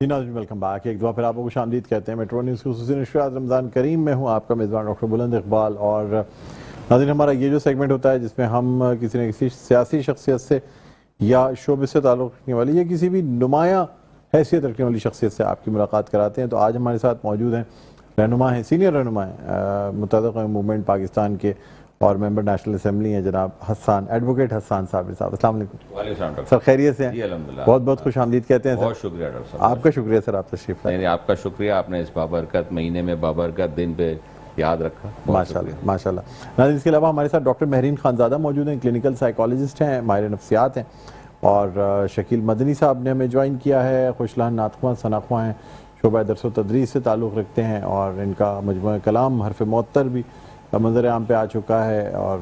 जी नाज़रीन, welcome back. एक दफ़ा फिर आपको खुशामदीद कहते हैं। मेट्रो न्यूज़ की खुसूसी नशरियात रमज़ान करीम में हूँ आपका मेज़बान डॉक्टर बुलंद इकबाल। और नाज़रीन, हमारा ये जो सेगमेंट होता है जिसमें हम किसी न किसी सियासी शख्सियत से या शोबे से ताल्लुक़ रखने वाली या किसी भी नुमाया हैसियत रखने वाली शख्सियत से आपकी मुलाकात कराते हैं। तो आज हमारे साथ मौजूद हैं, रहनुमा हैं, सीनियर रहनुमा हैं मुत्तहदा मूवमेंट पाकिस्तान के और मेंबर नेशनल असम्बली हैं, जनाब हसन, एडवोकेट हसन साबिर साहब। अस्सलाम वालेकुम सर, खैरियत से हैं? बहुत बहुत खुशामदीद कहते हैं। बहुत शुक्रिया डॉक्टर साहब। आपका शुक्रिया सर, आप तशरीफ लाए। नहीं, आपका शुक्रिया, आपने इस बाबरकत महीने में बाबरकत दिन पे याद रखा। माशाल्लाह माशाल्लाह। नाज़रीन, इसके अलावा हमारे साथ डॉक्टर महरीन खानज़ादा मौजूद हैं, क्लिनिकल साइकोलॉजिस्ट हैं, माहिर नफ्सियात हैं। और शकील मदनी साहब ने हमें ज्वाइन किया है, खुशलान नातख़्वां सनाख़्वां हैं, शोबा दरस व तदरीस से ताल्लुक़ रखते हैं और इनका मजमूआ कलाम हरफ मुअत्तर भी मंजर आम पे आ चुका है और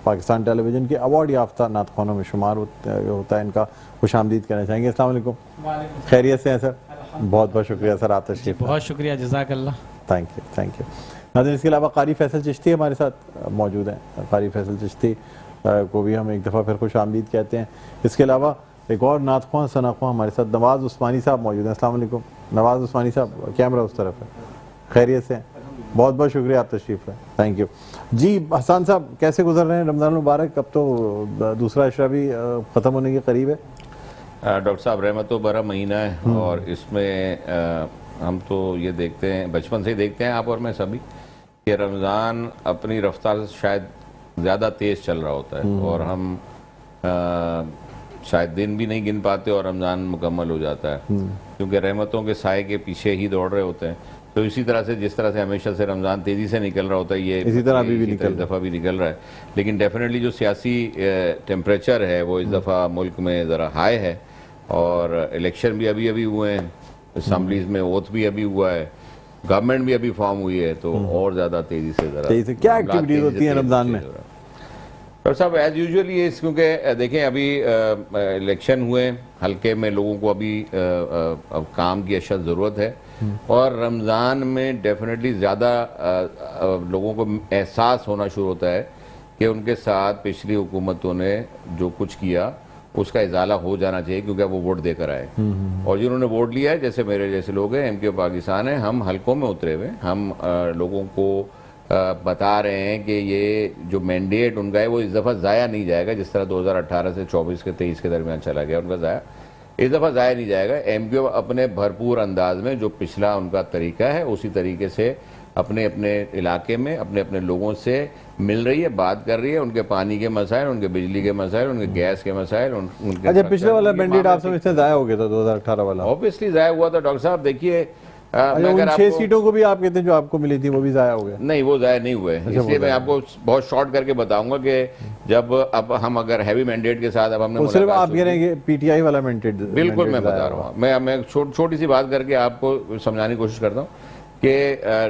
पाकिस्तान टेलीविज़न के अवार्ड याफ्ता नातख़्वानों में शुमार होता है। इनका खुशामदीद करना चाहेंगे। अस्सलाम वालेकुम, खैरियत से हैं सर? बहुत बहुत शुक्रिया सर, आप तशरीफ। बहुत शुक्रिया, जज़ाकल्लाह। Thank you. नाज़रीन, इसके अलावा कारी फैसल चिश्ती हमारे साथ मौजूद हैं। कारी फैसल चिश्ती को भी हम एक दफ़ा फिर खुशामदीद कहते हैं। इसके अलावा एक और नातख़्वां सनाख़्वां हमारे साथ नवाज़ उस्मानी साहब मौजूद हैं। अस्सलाम वालेकुम नवाज़ उस्मानी साहब, कैमरा उस तरफ है, खैरियत से हैं? बहुत बहुत शुक्रिया, आप तशरीफ है, थैंक यू। जी हसन साहब, कैसे गुजर रहे हैं रमज़ान मुबारक? अब तो दूसरा अशरा भी ख़त्म होने के करीब है। डॉक्टर साहब, रहमत बरा महीना है और इसमें हम तो ये देखते हैं, बचपन से ही देखते हैं आप और मैं सभी, कि रमज़ान अपनी रफ्तार से शायद ज़्यादा तेज़ चल रहा होता है और हम शायद दिन भी नहीं गिन पाते और रमज़ान मुकम्मल हो जाता है, क्योंकि रहमतों के साए के पीछे ही दौड़ रहे होते हैं। तो इसी तरह से जिस तरह से हमेशा से रमज़ान तेज़ी से निकल रहा होता है, ये इसी तरह अभी भी दफ़ा भी निकल रहा है। लेकिन डेफिनेटली जो सियासी टेम्परेचर है वो इस दफ़ा मुल्क में ज़रा हाई है और इलेक्शन भी अभी अभी हुए हैं, असम्बलीज में ओथ भी अभी हुआ है, गवर्नमेंट भी अभी फॉर्म हुई है, तो और ज़्यादा तेज़ी से ज़रा क्या एक्टिविटीज होती है रमज़ान में? डॉक्टर साहब, एज यूजुअली ये, क्योंकि देखें अभी इलेक्शन हुए, हल्के में लोगों को अभी अब काम की अशद ज़रूरत है और रमज़ान में डेफिनेटली ज़्यादा लोगों को एहसास होना शुरू होता है कि उनके साथ पिछली हुकूमतों ने जो कुछ किया उसका इजाला हो जाना चाहिए, क्योंकि अब वो वोट देकर आए और जिन्होंने वोट लिया है, जैसे मेरे जैसे लोग हैं, एमके पाकिस्तान है, हम हल्कों में उतरे हुए, हम लोगों को बता रहे हैं कि ये जो मैंडेट उनका है वो इस दफ़ा ज़ाया नहीं जाएगा, जिस तरह 2018 से 24 के 23 के दरमियान चला गया उनका ज़ाया, इस दफ़ा ज़ाया नहीं जाएगा। एमक्यू अपने भरपूर अंदाज में जो पिछला उनका तरीका है उसी तरीके से अपने अपने इलाके में अपने अपने लोगों से मिल रही है, बात कर रही है, उनके पानी के मसाइल, उनके बिजली के मसाइल, उनके गैस के मसाइल, उनके। अच्छा, पिछले वाला मैंडेट आप समझते हैं ज़ाया हो गया था 2018 वाला? ऑब्वियसली ज़ाया हुआ था डॉक्टर साहब। देखिए, उन 6 सीटों को भी आप कहते हैं जो आपको मिली थी वो भी ज़ाया हो गया? नहीं, वो ज़ाया नहीं हुए। इसलिए मैं आपको बहुत शॉर्ट करके बताऊंगा कि जब अब हम अगर हैवी मैंडेट के साथ अब हमने सिर्फ आप कह रहे हैं कि पीटीआई वाला मैंडेट? बिल्कुल, मैं बता रहा हूँ, मैं छोटी सी बात करके आपको समझाने की कोशिश करता हूँ कि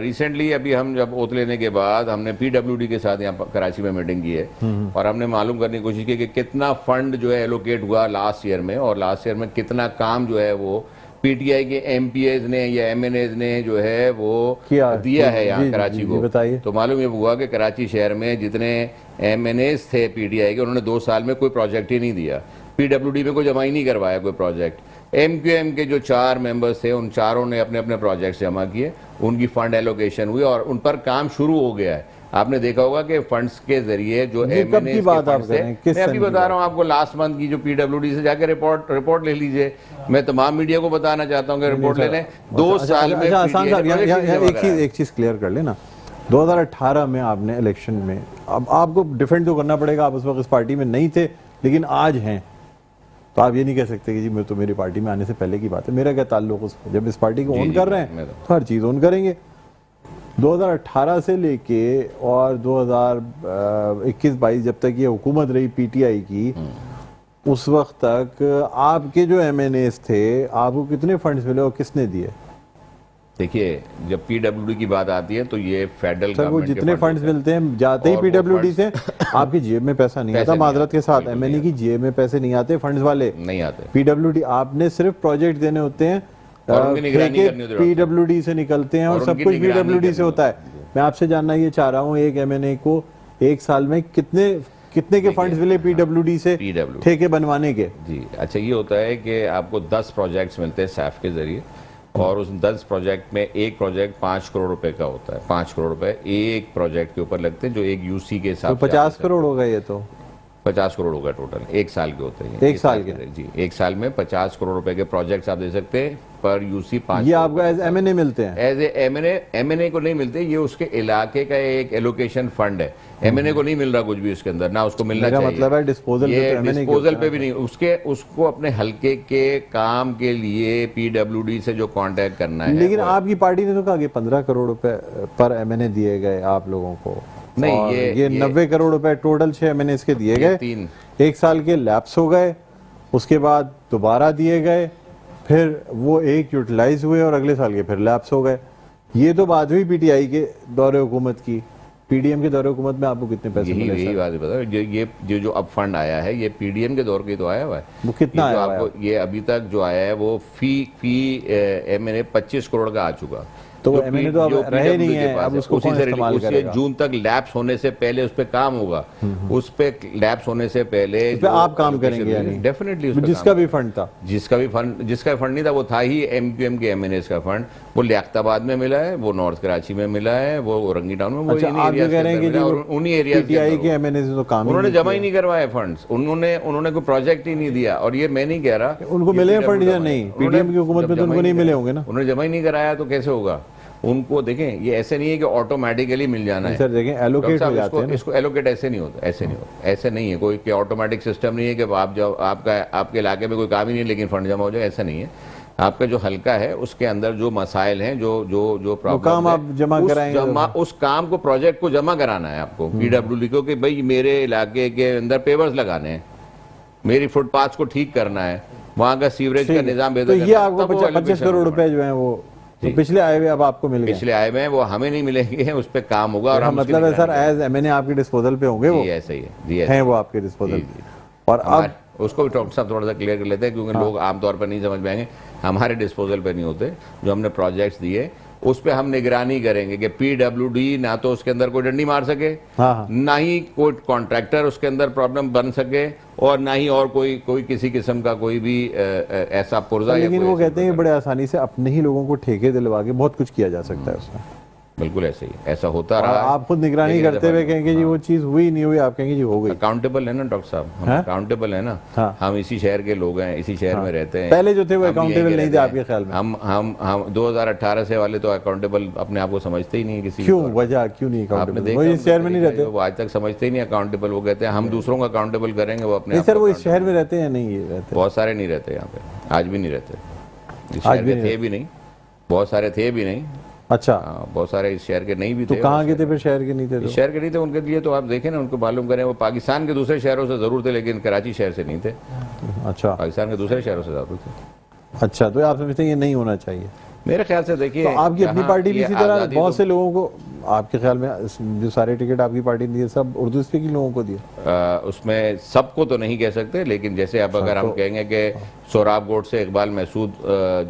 रिसेंटली अभी हम जब ओथ लेने के बाद हमने पीडब्ल्यूडी के साथ यहाँ कराची में मीटिंग की है और हमने मालूम करने की कोशिश की कि कितना फंड जो है एलोकेट हुआ लास्ट ईयर में और लास्ट ईयर में कितना काम जो है वो पीटीआई के एमपीएज ने या एमएनएज ने जो है वो दिया है यहाँ कराची को। बताइए। तो मालूम ये हुआ कि कराची शहर में जितने एमएनएज थे पीटीआई के, उन्होंने 2 साल में कोई प्रोजेक्ट ही नहीं दिया, पीडब्ल्यूडी में कोई जमा ही नहीं करवाया कोई प्रोजेक्ट। एमक्यूएम के जो 4 मेंबर्स थे उन चारों ने अपने अपने प्रोजेक्ट्स जमा किए, उनकी फंड एलोकेशन हुई और उन पर काम शुरू हो गया है। आपने देखा होगा कि फंड्स के जरिए जो एमएनएज की बात आप कर रहे हैं, मैं अभी बता रहा हूँ आपको, लास्ट मंथ की जो पीडब्ल्यूडी से जाकर रिपोर्ट ले लीजिए। मैं तमाम मीडिया को बताना चाहता हूँ कि रिपोर्ट ले लें। 2 साल में एक चीज क्लियर कर लेना, 2018 में आपने इलेक्शन में, अब आपको डिफेंड तो करना पड़ेगा, आप उस वक्त इस पार्टी में नहीं थे लेकिन आज हैं, तो आप ये नहीं कह सकते कि जी मैं तो मेरी पार्टी में आने से पहले की बात है, मेरा क्या ताल्लुक उसको, जब इस पार्टी को ऑन कर रहे हैं तो हर चीज़ ऑन करेंगे। 2018 से लेके और 2021-22 जब तक ये हुकूमत रही पीटीआई की, उस वक्त तक आपके जो एमएनएस थे आपको कितने फंड्स मिले और किसने दिए? देखिए, जब पीडब्ल्यूडी की बात आती है तो ये फेडरल सर वो जितने फंड्स मिलते हैं जाते ही पीडब्ल्यूडी से, आपकी जेब में पैसा नहीं आता, माजरत के साथ एमएनए की जेब में पैसे नहीं आते, फंड्स वाले नहीं आते, पीडब्ल्यूडी आपने सिर्फ प्रोजेक्ट देने होते हैं, पीडब्ल्यूडी से निकलते हैं और सब कुछ पीडब्ल्यूडी से होता है। मैं आपसे जानना ये चाह रहा हूँ, एक एमएनए को एक साल में कितने कितने के फंड्स मिले पीडब्ल्यूडी से PWD ठेके बनवाने के? जी अच्छा, ये होता है कि आपको 10 प्रोजेक्ट्स मिलते हैं सैफ के जरिए, और उस 10 प्रोजेक्ट में एक प्रोजेक्ट 5 करोड़ रुपए का होता है। 5 करोड़ रुपए एक प्रोजेक्ट के ऊपर लगते हैं, जो एक यूसी के हिसाब तो 50 करोड़ हो गए ये तो। 50 करोड़ होगा टोटल, एक साल के होते हैं। एक साल के? जी, एक साल में 50 करोड़ रुपए के प्रोजेक्ट्स आप दे सकते हैं पर यूसी 5। ये आपको एज एमएनए मिलते हैं? एज एमएनए को नहीं मिलते, ये उसके इलाके का एक एलोकेशन फंड है। एमएनए को नहीं मिल रहा कुछ भी उसके अंदर, ना उसको मिलना चाहिए। मतलब है डिस्पोजल ये डिस्पोजल पे भी नहीं, उसको अपने हल्के के काम के लिए पीडब्ल्यूडी से जो कांटेक्ट करना है। लेकिन आपकी पार्टी ने तो कहा कि 15 करोड़ रुपए पर एमएनए दिए गए आप लोगों को। नहीं, ये 90 करोड़ रुपए टोटल 6 एमएनए के दिए गए। 3 एक साल के लैप्स हो गए, उसके बाद दोबारा दिए गए, फिर वो एक यूटिलाइज हुए और अगले साल के फिर लैप्स हो गए। ये तो बात हुई पीटीआई के दौरे हुकूमत की। पीडीएम के दौरे हुकूमत में आपको कितने पैसे मिले? यही बात बता, जो अब फंड आया है ये पीडीएम के दौर के तो आया हुआ है। वो कितना आया हुआ है? आपको ये अभी तक जो आया है वो फी एमएनए 25 करोड़ का आ चुका। तो एमएनए तो अब रहे नहीं है, अब उसको कौन इस्तेमाल करेगा? जून तक लैप्स होने से पहले उस पे काम होगा। उस पे लैप्स होने से पहले आप काम करेंगे यानी? डेफिनेटली। जिसका भी फंड था, जिसका फंड नहीं था, वो था ही एमक्यूएम के एमएनएस का फंड। वो लियाकताबाद में मिला है, वो नॉर्थ कराची में मिला है, वो औरंगी टाउन में। अच्छा, आप जो कह रहे हैं कि उन्हीं एरिया पीटीआई के एमएनए से तो काम उन्होंने जमा ही नहीं करवाए फंड्स। उन्होंने कोई प्रोजेक्ट ही नहीं दिया। और ये मैं नहीं कह रहा उनको मिले फंड या नहीं, पीडीएम की हुकूमत में तो उनको नहीं मिले होंगे ना। उन्होंने जमा ही नहीं कराया तो कैसे होगा? उनको देखें, ये ऐसे नहीं है कि ऑटोमेटिकली मिल जाना है। सर देखें, एलोकेट हो जाते हैं। इसको एलोकेट ऐसे नहीं होता, ऐसे नहीं है। कोई कि ऑटोमेटिक सिस्टम नहीं है कि आप जब आपके इलाके में कोई काम ही नहीं है लेकिन फंड जमा हो जाए, ऐसा नहीं है। आपका जो हल्का है उसके अंदर जो मसाइल हैं, जो काम आप जमा कराएंगे, उस काम को, प्रोजेक्ट को जमा कराना है आपको पीडब्ल्यूडी को, कि भाई मेरे इलाके के अंदर पेवर्स लगाने हैं, मेरी फुटपाथ को ठीक करना है, वहाँ का सीवरेज का निजाम बेहतर करना है। तो ये आपको 25 करोड़ रुपए जो है वो तो पिछले आए हुए अब आपको मिल गए? पिछले आए हुए हैं, वो हमें नहीं मिलेंगे, उस पर काम होगा। और मतलब है सर, एज एमएनए आपके डिस्पोजल पे होंगे वो? ऐसा ही है, हैं वो आपके डिस्पोजल। और अब उसको भी डॉक्टर साहब थोड़ा सा क्लियर कर लेते हैं, क्योंकि लोग आमतौर पर नहीं समझ पाएंगे। हमारे डिस्पोजल पे नहीं होते, जो हमने प्रोजेक्ट्स दिए उस पे हम निगरानी करेंगे कि पीडब्ल्यूडी ना तो उसके अंदर कोई डंडी मार सके, ना ही कोई कॉन्ट्रैक्टर उसके अंदर प्रॉब्लम बन सके, और ना ही और कोई किसी किस्म का कोई भी ऐसा पुर्जा। लेकिन वो कहते हैं बड़े आसानी से अपने ही लोगों को ठेके दिलवा के बहुत कुछ किया जा सकता है उसमें। बिल्कुल ऐसे ही, ऐसा होता रहा। आप खुद निगरानी करते हुए कहेंगे जी वो चीज हुई नहीं हुई, आप कहेंगे जी हो गई। अकाउंटेबल है ना डॉक्टर साहब, हम अकाउंटेबल है ना। हम इसी शहर के लोग हैं, इसी शहर में रहते हैं। पहले जो थे वो अकाउंटेबल नहीं थे आपके ख्याल में? हम 2018 से वाले तो अकाउंटेबल अपने आप को समझते ही नहीं किसी। क्यों, वजह क्यों नहीं अकाउंटेबल? वो इस शहर में नहीं रहते, वो आज तक समझते ही नहीं अकाउंटेबल। वो कहते हैं हम दूसरों को अकाउंटेबल करेंगे, वो अपने। सर वो इस शहर में रहते हैं नहीं रहते? बहुत सारे नहीं रहते यहाँ पे, आज भी नहीं रहते। आज भी थे भी नहीं, बहुत सारे थे भी नहीं। अच्छा, बहुत सारे इस शहर के नहीं भी थे। तो कहाँ के थे फिर? शहर के नहीं थे? शहर के नहीं थे, उनके लिए तो आप देखें ना, उनको मालूम करें। वो पाकिस्तान के दूसरे शहरों से जरूर थे, लेकिन कराची शहर से नहीं थे। अच्छा, पाकिस्तान के दूसरे शहरों से जरूर थे। अच्छा, तो आप समझते हैं ये नहीं होना चाहिए? मेरे ख्याल से देखिए, तो आपकी अपनी पार्टी भी इसी तरह बहुत से लोगों को, आपके ख्याल में जो सारे टिकट आपकी पार्टी ने दिए सब उर्दू स्पीकिंग के लोगों को दिए? उसमें सबको तो नहीं कह सकते, लेकिन जैसे अब अगर हम कहेंगे कि सोराबकोट से इकबाल महसूद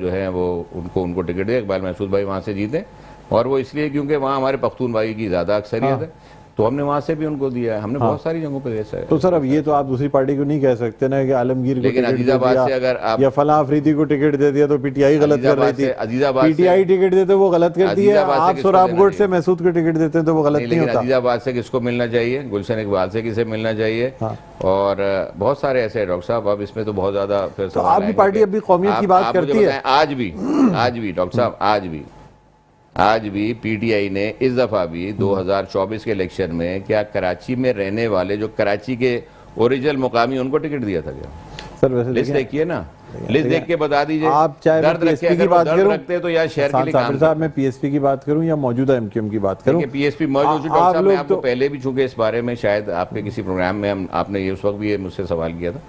जो है वो उनको टिकट दिया, इकबाल महसूद भाई वहाँ से जीते, और वो इसलिए क्योंकि वहाँ हमारे पख्तून भाई की ज़्यादा अक्सरियत है, तो हमने वहाँ से भी उनको दिया है। हमने बहुत सारी जगहों पे ऐसा है। तो सर अब ये तो आप दूसरी पार्टी को नहीं कह सकते ना कि आलमगीर को लेकिन अजीजाबाद से अगर आप, या फला अफरीदी को टिकट दे दिया तो पीटीआई गलत कर रही थी। अजीजाबाद पीटीआई टिकट देते वो गलत करती है, आप सोराबकोट से महसूद को टिकट देते हैं तो वो गलत नहीं होता। अजीजाबाद से किसको मिलना चाहिए? गुलशन इकबाल से किसे मिलना चाहिए? और बहुत सारे ऐसे डॉक्टर साहब, अब इसमें तो बहुत ज्यादा फिर तो आपकी पार्टी अभी कौमियत की बात करती है? आज भी डॉक्टर साहब, आज भी पीटीआई ने इस दफा भी 2024 के इलेक्शन में क्या कराची में रहने वाले जो कराची के ओरिजिनल मुकामी उनको टिकट दिया था क्या? सर वैसे लिस्ट देखिए ना, लिस्ट देख के बता दीजिए। आप चाहे दर्द रखते की बात रखते तो यार शहर के लिए काम साहब, मैं पीएसपी की बात करूं या मौजूदा एमक्यूएम की बात करूं? पीएसपी मौजूद डॉक्टर साहब, मैं आपको पहले भी, चूंकि इस बारे में शायद आपके किसी प्रोग्राम में आपने ये उस वक्त भी मुझसे सवाल किया था।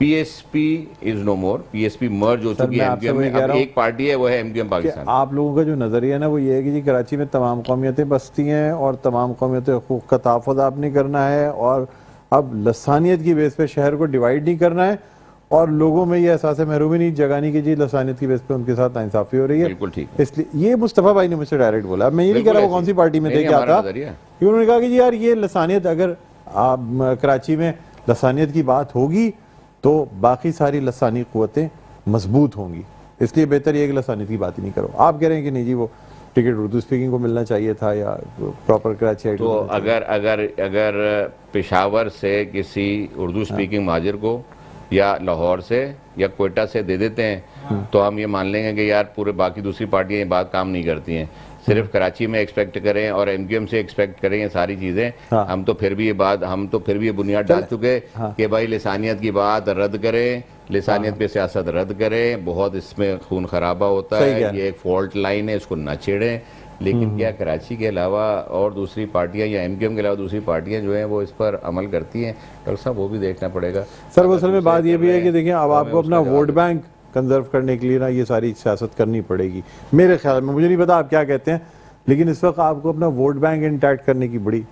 PSP is no more, PSP merge हो चुकी है एमक्यूएम में। अब एक पार्टी है, वो है एमक्यूएम पाकिस्तान। आप लोगों का जो नजरिया है ना वो ये है कि जी कराची में तमाम कौमियतें बसती हैं और तमाम कौमियतें हुकूक का तहफ़्फ़ुज़ आपने करना है, और अब लसानियत की बेस पे शहर को डिवाइड नहीं करना है, और लोगों में ये एहसास महरूमी नहीं जगानी की जी लसानियत की बेस पे उनके साथ नाइंसाफी हो रही है। बिल्कुल ठीक। इसलिए ये मुस्तफ़ा भाई ने मुझसे डायरेक्ट बोला, मैं ये नहीं कह रहा वो कौन सी पार्टी में थे क्या था, उन्होंने कहा कि जी यार ये लसानियत अगर आप कराची में लसानियत की बात होगी तो बाकी सारी लसानी क़ुव्वतें मजबूत होंगी, इसलिए बेहतर ये कि लसानियत की बात ही नहीं करो। आप कह रहे हैं कि नहीं जी वो टिकट उर्दू स्पीकिंग को मिलना चाहिए था या प्रॉपर कराची तो अगर पेशावर से किसी उर्दू स्पीकिंग महाजिर को या लाहौर से या कोयटा से दे देते हैं तो हम ये मान लेंगे कि यार पूरे बाकी दूसरी पार्टियां ये बात काम नहीं करती हैं, सिर्फ कराची में एक्सपेक्ट करें और एमक्यूएम से एक्सपेक्ट करें ये सारी चीजें। हाँ। हम तो फिर भी ये बुनियाद डाल चुके कि भाई लिसानियत की बात रद्द करें, लिसानियत पे सियासत रद्द करें, बहुत इसमें खून खराबा होता है, ये एक फॉल्ट लाइन है, इसको न छेड़ें। लेकिन क्या कराची के अलावा और दूसरी पार्टियां या एमक्यूएम के अलावा दूसरी पार्टियां जो हैं वो इस पर अमल करती हैं? डॉक्टर साहब वो भी देखना पड़ेगा। सर वो असल में बात ये भी है कि देखिए अब आपको अपना वोट बैंक कंजर्व करने के लिए ना ये सारी सियासत करनी पड़ेगी मेरे ख्याल में। मुझे नहीं पता आप क्या कहते हैं, लेकिन इस वक्त आपको अपना वोट बैंक इंटैक्ट करने की बड़ी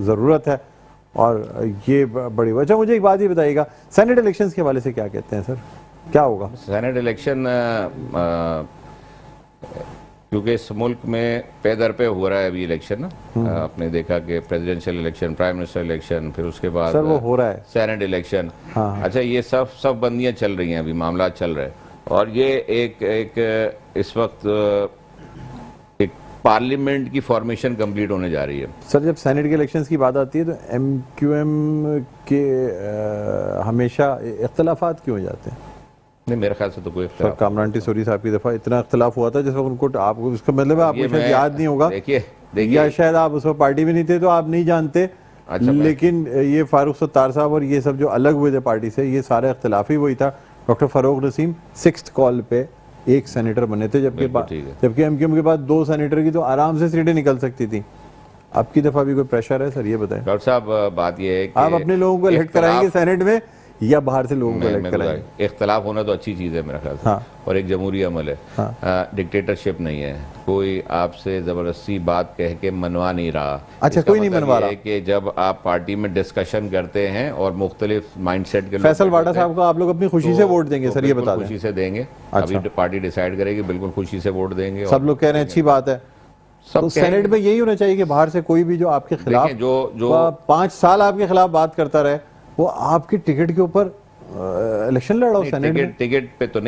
ज़रूरत है और ये बड़ी वजह। मुझे एक बात ये बताइएगा, सेनेट इलेक्शंस के हवाले से क्या कहते हैं सर, क्या होगा? सेनेट इलेक्शन क्योंकि इस मुल्क में पे दर पे हो रहा है अभी इलेक्शन ना, आपने देखा कि presidential election, prime minister election, फिर उसके बाद सर वो हो रहा है सेनेट इलेक्शन। हाँ। अच्छा ये सब बंदियां चल रही हैं, अभी मामला चल रहे हैं और ये एक इस वक्त एक पार्लियामेंट की फॉर्मेशन कंप्लीट होने जा रही है। सर जब सेनेट के इलेक्शंस की बात आती है तो एमक्यूएम के हमेशा इख्तलाफात क्यों हो जाते हैं? नहीं मेरे ख्याल से तो कोई सर कामरान टिसोरी साहब की दफा इतना इख्तलाफ हुआ था जिस वक्त उनको, आपको इसका मतलब है आपको शायद याद नहीं होगा, देखिए या शायद आप उस वक्त पार्टी में नहीं थे तो आप नहीं जानते। अच्छा, लेकिन ये फारूक सत्तार साहब और ये सब जो अलग हुए थे पार्टी से, ये सारा इख्तलाफ ही वही था। Doctor Farooq Naseem 6th call पे एक सेनेटर बने थे, जबकि एमक्यूएम के बाद 2 सेनेटर की तो आराम से सीटें निकल सकती थी। अब की दफा भी कोई प्रेशर है सर, ये बताएं। डॉक्टर साहब बात ये है कि आप अपने लोगों को इलेक्ट कराएंगे सेनेट में या बाहर से लोगों को इलेक्ट कराएंगे? इख्तलाफ होना तो अच्छी चीज़ है मेरा ख्याल से। हाँ। और एक जमहूरी अमल है। हाँ। डिक्टेटरशिप नहीं है, कोई आपसे ज़बरदस्ती बात कह के मनवा नहीं रहा। अच्छा कोई नहीं मनवा रहा कि जब आप पार्टी में डिस्कशन करते हैं और मुख्तलिफ माइंडसेट के लोग, फैसल वाडा साहब को आप लोग अपनी खुशी से वोट देंगे सर, ये बता दें? खुशी से देंगे। अच्छा। अभी पार्टी डिसाइड करेगी, बिल्कुल खुशी से वोट देंगे। सब लोग कह रहे हैं अच्छी बात है। तो सेनेट में यही होना चाहिए कि बाहर से कोई भी जो आपके खिलाफ जो 5 साल आपके खिलाफ बात करता रहे वो आपकी टिकट के ऊपर इलेक्शन लड़ा हो सेनेट में। टिकट तो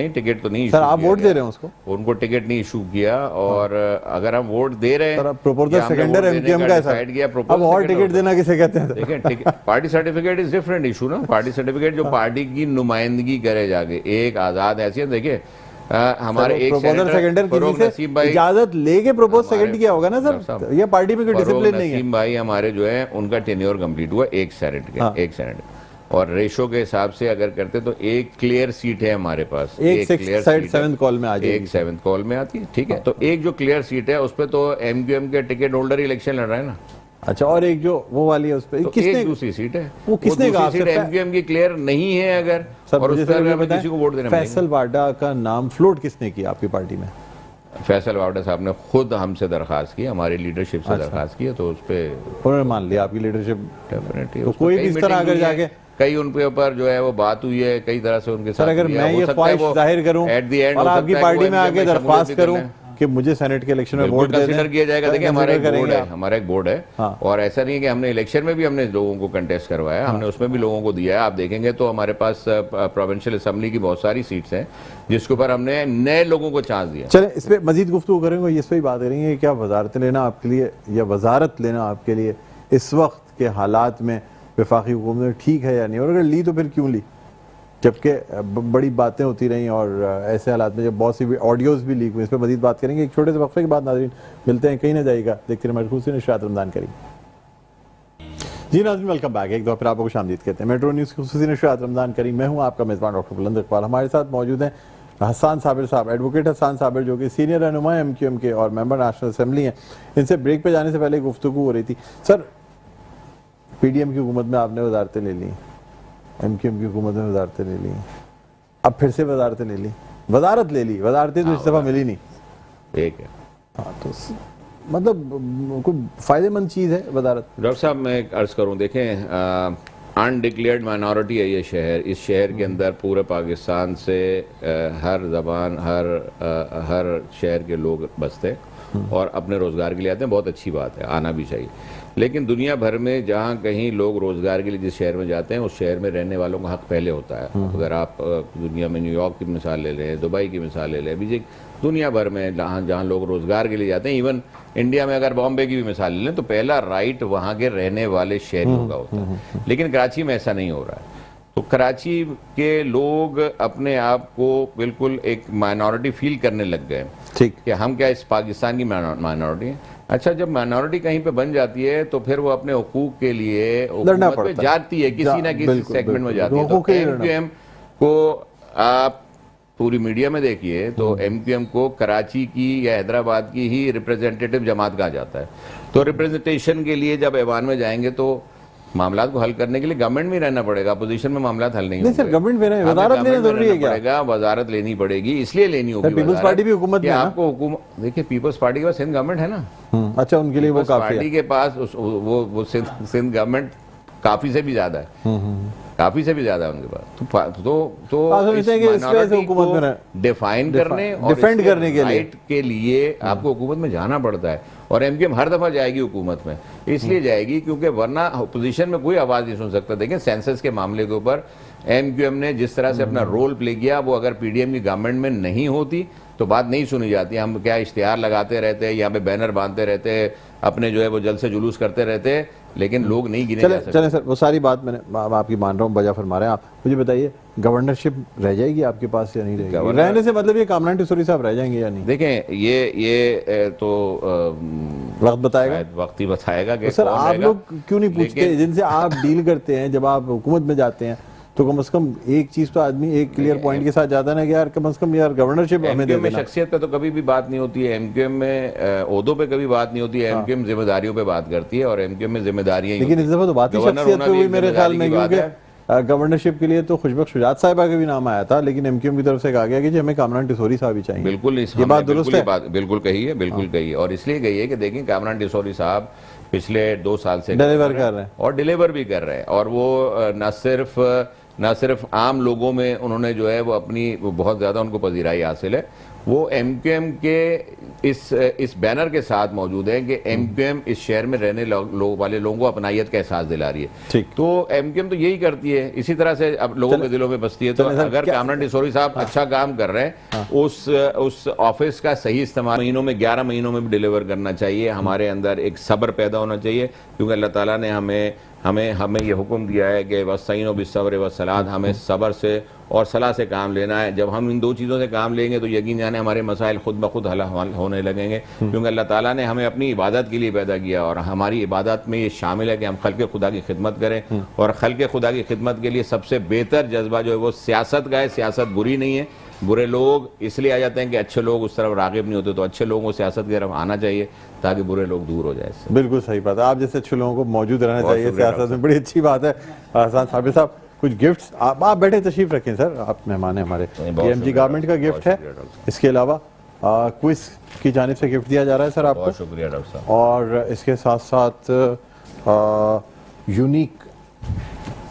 नहीं सर आप वोट दे रहे हैं उसको? उनको टिकट नहीं इशू किया और अगर हम वोट दे रहे हैं, प्रपोजल सेकेंडर एमक्यूएम का है, अब और टिकट देना किसे कहते हैं? देखिए party certificate is different issue ना। पार्टी सर्टिफिकेट जो पार्टी की नुमाइंदगी करे जाके एक आजाद हैसियत। देखिए हमारे एक सेकेंडर किसी से इजाजत लेके प्रपोज सेकंड किया होगा ना सर, ये पार्टी में कोई डिसिप्लिन नहीं है। नसीम भाई हमारे जो है उनका टेन्योर कंप्लीट हुआ एक सेनेट और रेशो के हिसाब से अगर करते तो एक क्लियर सीट है हमारे पास, एक क्लियर सीट 7th कॉल में आ जाएगी, एक 7th कॉल में आती है, ठीक है। तो एक जो क्लियर सीट है उस पे तो एमक्यूएम के टिकट होल्डर इलेक्शन लड़ रहा है ना। अच्छा, और एक जो वो वाली है उस पे तो किसने दूसरी सीट है, वो किसने कहा सीट एमक्यूएम की क्लियर नहीं है अगर, और उस पर किसी को वोट देना। फैसल वाडा का नाम फ्लोट किसने किया आपकी पार्टी में? फैसल वाडा साहब ने खुद हमसे दरखास्त की, हमारी लीडरशिप से दरखास्त की, तो उस पे उन्होंने मान लिया आपकी लीडरशिप डेफिनेटली। तो कोई भी इस तरह अगर जाके कई उनके ऊपर जो है वो बात हुई है, कई तरह से उनके साथ। अगर मैं ये ख्वाहिश जाहिर करूं और आपकी पार्टी में आके दरख्वास्त करूं कि मुझे सेनेट के इलेक्शन में वोट कंसीडर किया जाएगा। देखिए हमारा एक बोर्ड है हाँ। और ऐसा नहीं है कि हमने इलेक्शन में भी हमने लोगों को कंटेस्ट करवाया, हमने उसमें भी लोगों को दिया है। आप देखेंगे तो हमारे पास प्रोविंशियल असेंबली की बहुत सारी सीट्स हैं जिसके ऊपर हमने नए लोगों को चांस दिया। चले इस पर मजीद गुफ्तगू करेंगे, इस पर बात करेंगे क्या वजारत लेना आपके लिए या वजारत लेना आपके लिए इस वक्त के हालात में वफाकी हुकूमत में ठीक है या नहीं, और अगर ली तो फिर क्यों ली, जबकि बड़ी बातें होती रहीं और ऐसे हालात में जब बहुत सी ऑडियोज़ भी लीक हुई। इस पर मजीद बात करेंगे एक छोटे से वक्फे के बाद। नाज़रीन मिलते हैं, कहीं ना जाइएगा, देखते रहिए मरकूज़ नशरियात रमज़ान करीम। जी नाज़रीन वेलकम बैक, एक दो फिर आपको खुशामदीद कहते हैं मेट्रो न्यूज़ की खुसूसी नशरियात रमज़ान करीम। मैं हूँ आपका मेज़बान डॉक्टर बुलंद इकबाल। हमारे साथ मौजूद हैं हसन साबिर साहब, एडवोकेट हसन साबिर, जो कि सीनियर रहनुमा एमक्यूएम के और मेंबर नेशनल असेंबली हैं। इनसे ब्रेक पे जाने से पहले गुफ्तगू हो रही थी। सर पीडीएम की हुकूमत में आपने वजारतें ले ली, एमक्यूएम की हुकूमत में वजारतें ले ली, अब फिर से वजारतें ले ली, वजारत ले ली, वजारतें तो इस दफा मिली नहीं। ठीक है, हाँ तो मतलब कोई फायदेमंद चीज़ है वजारत? डॉक्टर साहब मैं एक अर्ज करूँ, देखें अनडिक्लेयर्ड माइनॉरिटी है ये शहर। इस शहर के अंदर पूरे पाकिस्तान से हर जबान हर शहर के लोग बसते और अपने रोजगार के लिए आते हैं, बहुत अच्छी बात है, आना भी चाहिए। लेकिन दुनिया भर में जहाँ कहीं लोग रोजगार के लिए जिस शहर में जाते हैं उस शहर में रहने वालों का हक पहले होता है। अगर आप दुनिया में न्यूयॉर्क की मिसाल ले लें, दुबई की मिसाल ले लें, अभी दुनिया भर में जहाँ लोग रोजगार के लिए जाते हैं, इवन इंडिया में अगर बॉम्बे की भी मिसाल ले लें, तो पहला राइट वहाँ के रहने वाले शहरियों का होता है। लेकिन कराची में ऐसा नहीं हो रहा है। तो कराची के लोग अपने आप को बिल्कुल एक माइनॉरिटी फील करने लग गए ठीक कि हम क्या इस पाकिस्तान की माइनॉरिटी हैं। अच्छा, जब माइनॉरिटी कहीं पे बन जाती है तो फिर वो अपने हुकूक के लिए हुकूमत पे जाती है, किसी ना किसी सेगमेंट में जाती है। तो एमक्यूएम को आप पूरी मीडिया में देखिए तो एमक्यूएम को कराची की या हैदराबाद की ही रिप्रेजेंटेटिव जमात कहा जाता है। तो रिप्रेजेंटेशन के लिए जब ऐवान में जाएंगे तो मामला को हल करने के लिए गवर्नमेंट में रहना पड़ेगा, अपोजिशन में मामला हल नहीं होंगे। सर, गवर्नमेंट में वजारत लेना जरूरी है क्या? वजारत लेनी पड़ेगी, इसलिए लेनी होगी। पीपल्स पार्टी भी हुकूमत में है आपको हुकूमत देखिए, पीपल्स पार्टी के पास सिंध गवर्नमेंट है ना। अच्छा, उनके लिए वो काफी है। पार्टी के पास वो सिंध गवर्नमेंट काफी से भी ज्यादा है, काफी से भी ज्यादा है उनके पास। तो इस माइनॉरिटी को डिफाइन करने और डिफेंड करने के लिए राइट के लिए आपको हुकूमत में जाना पड़ता है। और एमक्यूएम हर दफा जाएगी हुकूमत में, इसलिए जाएगी क्योंकि वरना अपोजिशन में कोई आवाज नहीं सुन सकता। देखें, सेंसस के मामले के ऊपर एमक्यूएम ने जिस तरह से अपना रोल प्ले किया, वो अगर पीडीएम की गवर्नमेंट में नहीं होती तो बात नहीं सुनी जाती। हम क्या इश्तिहार लगाते रहते हैं, यहाँ पे बैनर बांधते रहते हैं, अपने जो है वो जल से जुलूस करते रहते हैं, लेकिन लोग नहीं गिने जा सकते। चले सर, वो सारी बात मैंने आपकी मान रहा हूँ, बजा फरमा रहे हैं आप। मुझे बताइए, गवर्नरशिप रह जाएगी आपके पास या नहीं रहेगी? रहने से मतलब ये कामरान टिसोरी साहब रह जाएंगे या नहीं? देखें, ये तो वक्त बताएगा, वक्त ही बताएगा कि सर आप लोग क्यों नहीं पूछते जिनसे आप डील करते हैं? जब आप हुकूमत में जाते हैं तो कम से कम एक चीज तो आदमी एक क्लियर पॉइंट के साथ जाता है ना कि यार कम से कम यार गवर्नरशिप हमें दे देना। शख्सियत पे तो कभी भी बात नहीं होती है, एमक्यूएम में ओहदों पे कभी बात नहीं होती है, एमक्यूएम जिम्मेदारियों पे बात करती है और एमक्यूएम में जिम्मेदारियां। लेकिन इस दफा तो बात ही शख्सियत पे हुई मेरे ख्याल में, क्योंकि गवर्नरशिप के लिए तो खुशबख्श शुजात साहिबा का भी नाम आया था, लेकिन एमक्यूएम की तरफ से कहा गया कि हमें कामरान टिसोरी साहब ही चाहिए। बिल्कुल, ये बात दुरुस्त है, बिल्कुल कही है, बिल्कुल कही है। और इसलिए कही है कि देखिए, कामरान टिसोरी साहब पिछले 2 साल से डिलीवर कर रहे हैं और डिलीवर भी कर रहे हैं। और वो न सिर्फ आम लोगों में उन्होंने जो है वो अपनी बहुत ज़्यादा उनको पजीराई हासिल है। वो एमक्यूएम के इस बैनर के साथ मौजूद है कि एमक्यूएम इस शहर में रहने वाले लोगों को अपनायत का एहसास दिला रही है। तो एमक्यूएम तो यही करती है, इसी तरह से अब लोगों के दिलों में बसती है। तो अगर कामरान टिसोरी साहब अच्छा काम कर रहे हैं, उस ऑफिस का सही इस्तेमाल 11 महीनों में भी डिलीवर करना चाहिए। हमारे अंदर एक सब्र पैदा होना चाहिए, क्योंकि अल्लाह ताला ने हमें ये हुक्म दिया है कि वस्तईनो बिस्सब्र वस्सलात, हमें सब्र से और सलाह से काम लेना है। जब हम इन 2 चीज़ों से काम लेंगे तो यकीन जाने हमारे मसाइल खुद ब खुद हल होने लगेंगे, क्योंकि अल्लाह ताला ने हमें अपनी इबादत के लिए पैदा किया और हमारी इबादत में ये शामिल है कि हम खल्क़े खुदा की खिदमत करें। और खल्क़े खुदा की खिदमत के लिए सबसे बेहतर जज्बा जो है वो सियासत का है। सियासत बुरी नहीं है, बुरे लोग इसलिए आ जाते हैं कि अच्छे लोग उस तरफ राग़िब नहीं होते। तो अच्छे लोगों को सियासत की तरफ आना चाहिए ताकि बुरे लोग दूर हो जाए। बिल्कुल सही बात है, आप जैसे अच्छे लोगों को मौजूद रहना चाहिए सियासत में, बड़ी अच्छी बात है। हसन साबिर साहब, कुछ गिफ्ट्स आप बैठे तशरीफ रखें सर, आप मेहमान हैं हमारे। एमजी गारमेंट का गिफ्ट है, इसके अलावा क्विज की जानिब से गिफ्ट दिया जा रहा है सर आपको। बहुत शुक्रिया डॉक्टर साहब। और इसके साथ साथ यूनिक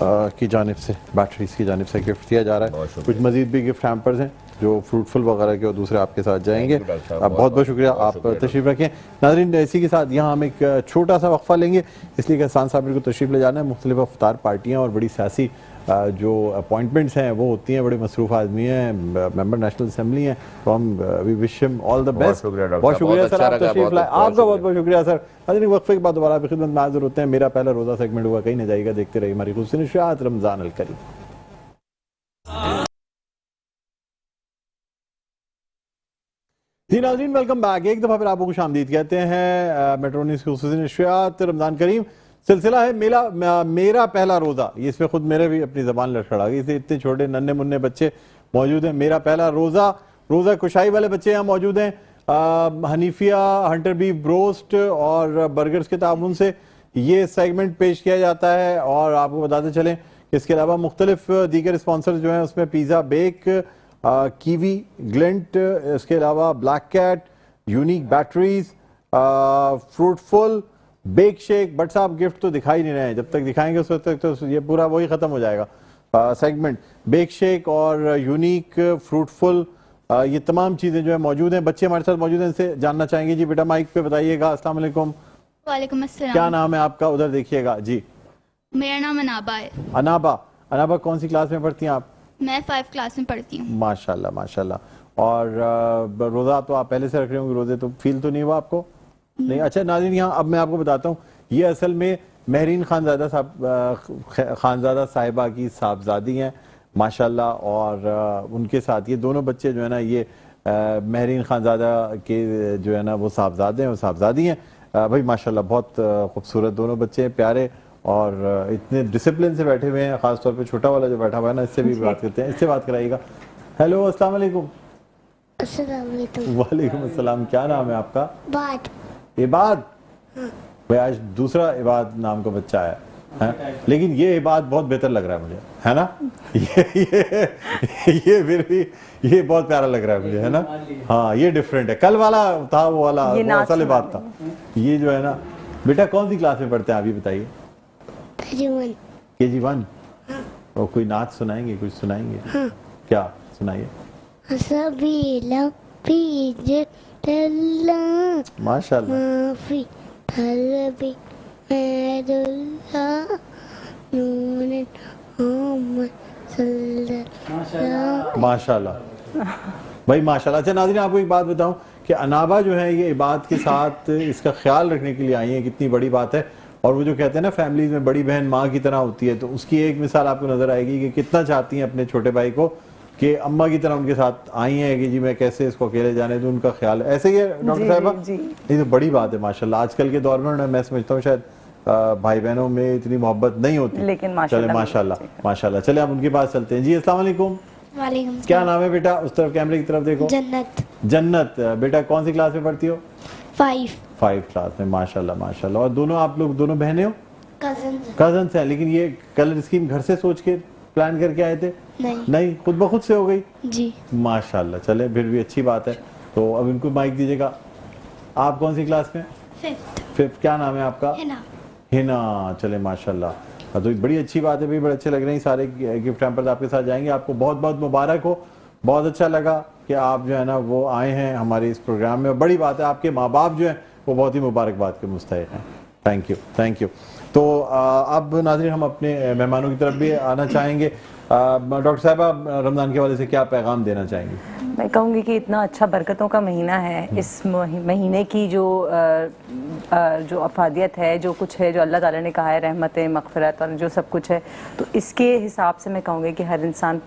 की जानिब से, बैटरीज की जानिब से गिफ्ट दिया जा रहा है। कुछ मजीद भी गिफ्ट हैम्पर्स हैं जो फ्रूटफुल वगैरह के और दूसरे आपके साथ जाएंगे। बहुत बहुत शुक्रिया, आप तशरीफ रखें। नाज़रीन, इसी के साथ यहाँ हम एक छोटा सा वक्फा लेंगे, इसलिए कि हसन साबिर को तशरीफ ले जाना है। मुख्तलिफ अफ्तार पार्टियाँ और बड़ी सियासी जो अपॉइंटमेंट्स हैं वो होती हैं, बड़े मसरूफ़ आदमी हैं, मेंबर नेशनल असम्बली हैं, तो हम we wish him all the best. बहुत शुक्रिया सर, आप तशरीफ लाए, आपका बहुत बहुत शुक्रिया सर। नाज़रीन, वक्फे के बाद दोबारा आपकी खिदमत में हाज़िर होते हैं। मेरा पहला रोज़ा सेगमेंट हुआ, कहीं न जाइएगा, देखते रहिए हमारी खुसूसी नशरियात रमज़ान अल करीम। जी नाज़रीन, वेलकम बैक। एक दफ़ा फिर आपको खुशामदीद कहते हैं। मेट्रो न्यूज़ की खुसूसी नशरियात रमज़ान करीम सिलसिला है मेरा पहला रोज़ा। ये इसमें खुद मेरे भी अपनी ज़बान लड़खड़ा गई, इसे इतने छोटे नन्हे मुन्ने बच्चे मौजूद हैं। मेरा पहला रोज़ा कुशाई वाले बच्चे यहाँ मौजूद हैं। हनीफिया हंटर बीफ ब्रोस्ट और बर्गर्स के ताउन से ये सेगमेंट पेश किया जाता है। और आपको बताते चलें कि इसके अलावा मुख्तलिफ दीगर स्पॉन्सर जो हैं उसमें पिज़्ज़ा बेक, कीवी, ग्लिंट, इसके अलावा Black Cat, Unique batteries, Fruitful, Bake Shake. But साहब गिफ्ट तो दिखाई नहीं रहे हैं, जब तक दिखाएंगे उस वक्त तक तो ये पूरा वही खत्म हो जाएगा सेगमेंट। बेक शेक और यूनिक, फ्रूटफुल, ये तमाम चीज़ें जो है मौजूद हैं। बच्चे हमारे साथ मौजूद हैं, इनसे जानना चाहेंगे। जी बेटा माइक पे बताइएगा। अस्सलाम वालेकुम। वालेकुम अस्सलाम। क्या नाम है आपका? उधर देखिएगा जी। मेरा नाम अनाबा है। अनाबा। अनाबा कौन सी क्लास में पढ़ती हैं आप? मैं 5 क्लास में पढ़ती हूँ। माशाल्लाह माशाल्लाह। और रोज़ा तो आप पहले से रख रहे होंगे, रोज़े तो फील तो नहीं हुआ आपको? नहीं। अच्छा नाज़रीन, यहाँ अब मैं आपको बताता हूँ, ये असल में महरीन खानज़ादा साहब खानज़ादा साहिबा की साहबजादी हैं माशाल्लाह। और उनके साथ ये दोनों बच्चे जो है ना, ये महरीन खानज़ादा के जो है ना वो साहबजादे हैं, वो साहबजादी हैं। भाई माशाल्लाह बहुत खूबसूरत दोनों बच्चे हैं, प्यारे, और इतने डिसिप्लिन से बैठे हुए हैं। ख़ासतौर पे छोटा वाला जो बैठा हुआ है ना, इससे भी बात करते हैं, इससे बात कराइएगा। हेलो अस्सलाम वालेकुम। वालेकुम अस्सलाम। क्या नाम है आपका? बात इबाद। भाई आज दूसरा इबाद नाम का बच्चा है, हैं? लेकिन ये इबाद बहुत बेहतर लग रहा है मुझे, है ना? ये फिर भी ये बहुत प्यारा लग रहा है मुझे, है ना? हाँ ये डिफरेंट है। कल वाला था वो वाला वो असल इबाद था। ये जो है ना, बेटा कौन सी क्लास में पढ़ते हैं आप ये बताइए? KG1। और कोई नाच सुनाएंगे, कुछ सुनाएंगे? क्या सुनाइए? माशाल्लाह। माशाल्लाह भाई माशाल्लाह। अच्छा नाज़रीन, आपको एक बात बताऊं कि अनाबा जो है ये इबाद के साथ इसका ख्याल रखने के लिए आई है, कितनी बड़ी बात है। और वो जो कहते हैं ना फैमिलीज में बड़ी बहन माँ की तरह होती है, तो उसकी एक मिसाल आपको नजर आएगी कि कितना चाहती हैं अपने छोटे भाई को कि अम्मा की तरह उनके साथ आई हैं कि जी मैं कैसे इसको अकेले जाने दूं, उनका ख्याल ऐसे ही है। डॉक्टर साहिबा ये तो बड़ी बात है माशाल्लाह। आजकल के दौर में मैं समझता हूँ शायद भाई बहनों में इतनी मोहब्बत नहीं होती, लेकिन माशाल्लाह माशाल्लाह। चले आप उनके पास चलते हैं। जी अस्सलाम वालेकुम। वालेकुम। क्या नाम है बेटा? उस तरफ कैमरे की तरफ देखो। जन्नत। जन्नत। बेटा कौन सी क्लास में पढ़ती हो? 5 क्लास में। माशाल्लाह माशाल्लाह। और दोनों आप लोग दोनों बहनें हो? कजन। कजन्स हैं। लेकिन ये कलर स्कीम घर से सोच के प्लान करके आए थे? नहीं खुद ब खुद से हो गई जी। माशाल्लाह। चले फिर भी अच्छी बात है। तो अब इनको माइक दीजिएगा। आप कौन सी क्लास में? 5th। क्या नाम है आपका? हिना। चले माशाल्लाह। तो बड़ी अच्छी बात है भाई, बड़े अच्छे लग रहे हैं। सारे गिफ्ट हैम्पर्स आपके साथ जाएंगे। आपको बहुत बहुत मुबारक हो। बहुत अच्छा लगा कि आप जो है ना वो आए हैं हमारे इस प्रोग्राम में। बड़ी बात है, आपके माँ बाप जो हैं वो बहुत ही मुबारकबाद के मुस्तहिक हैं। Thank you. तो अब नाज़रीन हम अपने मेहमानों की तरफ भी आना चाहेंगे। डॉक्टर साहिबा रमज़ान के हवाले से क्या पैगाम देना चाहेंगे? मैं कहूँगी कि इतना अच्छा बरकतों का महीना है। इस महीने की जो अफादियत है, जो कुछ है, जो अल्लाह ताला ने कहा है रहमतें मग़फ़िरत और जो सब कुछ है, तो इसके हिसाब से मैं कहूँगी कि हर इंसान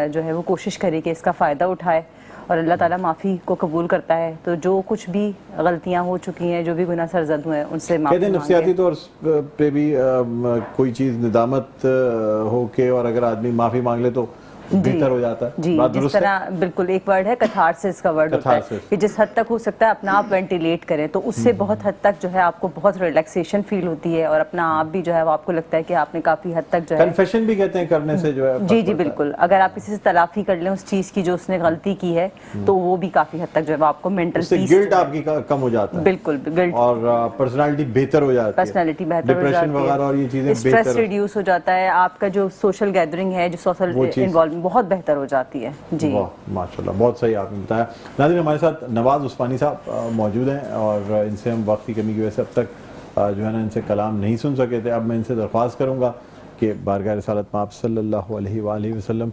जो है वो कोशिश करे कि इसका फ़ायदा उठाए। और अल्लाह ताला माफ़ी को कबूल करता है। तो जो कुछ भी गलतियाँ हो चुकी हैं, जो भी गुनाह सरज़द हुए हैं, उनसे माफ़ी मांगे। नफ्सियाती तौर पे भी कोई चीज़ निदामत हो के और अगर आदमी माफ़ी मांग ले तो बेहतर हो जाता है। जी, जिस तरह बिल्कुल एक वर्ड है कैथारसिस का वर्ड होता है कि जिस हद तक हो सकता है अपना आप वेंटिलेट करें, तो उससे बहुत हद तक जो है आपको बहुत रिलैक्सेशन फील होती है और अपना आप भी जो है वो आपको लगता है कि आपने काफी हद तक जो है कन्फेशन भी कहते हैं करने से जो है। जी बिल्कुल। अगर आप किसी से तलाफी कर लें उस चीज की जो उसने गलती की है, तो वो भी काफी हद तक जो है आपको मेंटल पीस, गिल्ट आपकी कम हो जाता है। बिल्कुल गिल्ट और पर्सनालिटी बेहतर हो जाती है। पर्सनालिटी बेहतर हो जाती है और ये चीजें स्ट्रेस रिड्यूस हो जाता है। आपका जो सोशल गैदरिंग है, जो सोशल इन्वॉल्वमेंट बहुत बेहतर हो जाती है। जी माशाल्लाह, बहुत सही आपने बताया। नाज़रीन हमारे साथ नवाज उस्मानी साहब मौजूद हैं और इनसे हम वक्त की कमी की वजह से अब तक जो है ना इनसे कलाम नहीं सुन सके थे। अब मैं इनसे दरख्वास्त करूँगा कि बारगाह रिसालत में आप सल्लल्लाहु अलैहि वसल्लम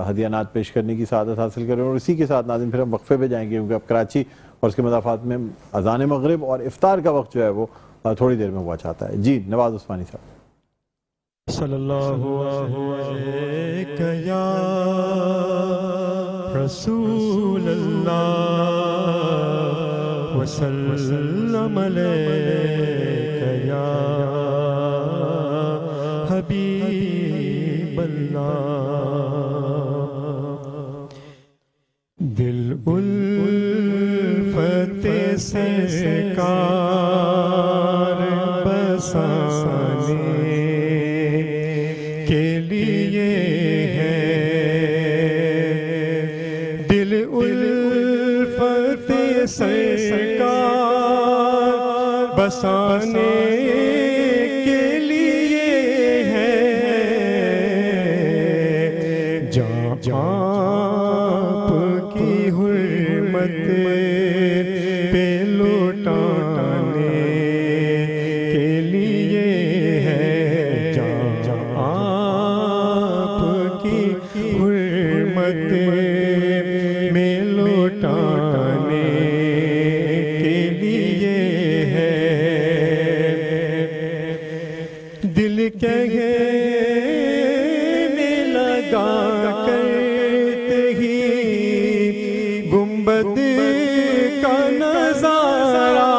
हदियानात पेश करने की सआदत हासिल करें। और इसी के साथ नाज़रीन फिर हम वक्फे पे जाएंगे, क्योंकि अब कराची और उसके मदाफ़ात में अज़ान मगरिब और इफ्तार का वक्त जो है वो थोड़ी देर में हुआ चाहता है। जी नवाज उस्मानी साहब। सल्लल्लाहु अलैहि या रसूल अल्लाह वसल्लम अलैका या हबीब अल्लाह। दिल उल्फत सरकार बसाने के लिए है, दिल उल्फत सरकार बसाने के लिए है। जहाँ आपकी हुर्मत पे लौटाने के लिए है जान आपकी हुर्मत में लौटाने के लिए है। दिल कहने लगा करते ही गुंबद का नजारा,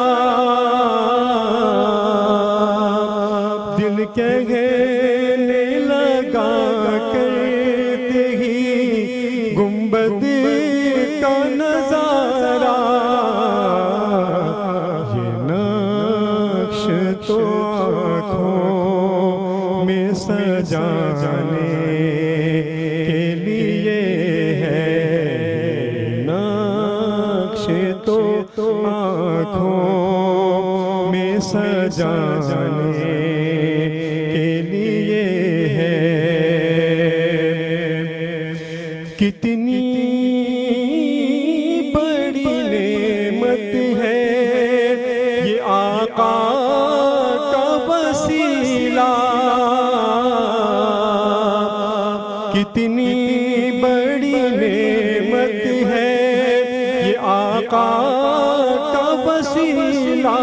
दिल कहने लगा करते ही गुंबद का नजारा, ये नक्श तो आँखों में सजाने के लिए है, नक्श तो आँखों में सजाने के लिए है। कितनी बड़ी नेमत है ये आका का वसीला, कितनी बड़ी नेमत है ये आका का वसीला।